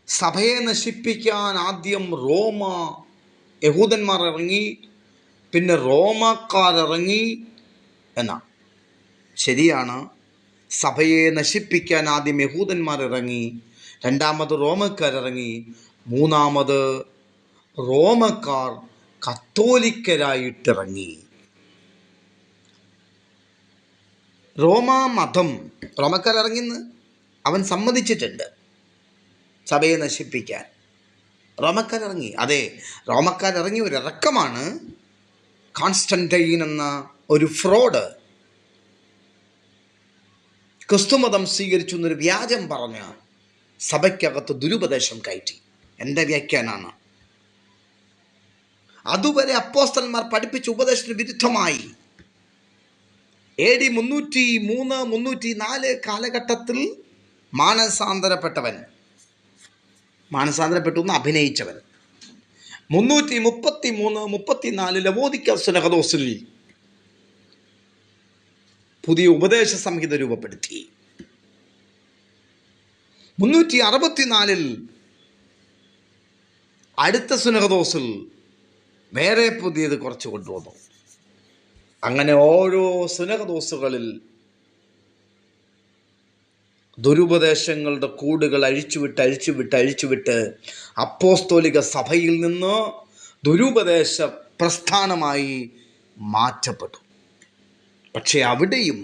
സഭയെ നശിപ്പിക്കാൻ ആദ്യം യഹൂദന്മാർ ഇറങ്ങി, പിന്നെ റോമാക്കാരിറങ്ങി എന്നാണ്. ശരിയാണ്, സഭയെ നശിപ്പിക്കാൻ ആദ്യം യഹൂദന്മാർ ഇറങ്ങി, രണ്ടാമത് റോമക്കാരിറങ്ങി, മൂന്നാമത് റോമക്കാർ കത്തോലിക്കരായിട്ടിറങ്ങി. റോമക്കാരിറങ്ങിന്ന് അവൻ സമ്മതിച്ചിട്ടുണ്ട് സഭയെ നശിപ്പിക്കാൻ. റോമക്കാരിറങ്ങി, അതെ, റോമക്കാരിറങ്ങിയ ഒരു ഇറക്കമാണ്. കോൺസ്റ്റന്റൈൻ എന്ന ഒരു ഫ്രോഡ് ക്രിസ്തുമതം സ്വീകരിച്ചു എന്നൊരു വ്യാജം പറഞ്ഞ് സഭയ്ക്കകത്ത് ദുരുപദേശം കയറ്റി. എൻ്റെ വ്യാഖ്യാനാണ്. അതുവരെ അപ്പോസ്തലന്മാർ പഠിപ്പിച്ച ഉപദേശത്തിന് വിരുദ്ധമായി AD 303, 304 കാലഘട്ടത്തിൽ മാനസാന്തരപ്പെട്ടു എന്ന് അഭിനയിച്ചവൻ 333, 34 ലവോദിക്ക സുനഹദോസിൽ പുതിയ ഉപദേശ സംഹിത രൂപപ്പെടുത്തി. 364 അടുത്ത സുനഹദോസിൽ വേറെ പുതിയത് കുറച്ച് കൊണ്ടുവന്നു. അങ്ങനെ ഓരോ സുനഹദോസുകളിൽ ദുരുപദേശങ്ങളുടെ കൂടുകൾ അഴിച്ചുവിട്ട് അപ്പോസ്തോലിക സഭയിൽ നിന്ന് ദുരുപദേശ പ്രസ്ഥാനമായി മാറ്റപ്പെട്ടു. പക്ഷെ അവിടെയും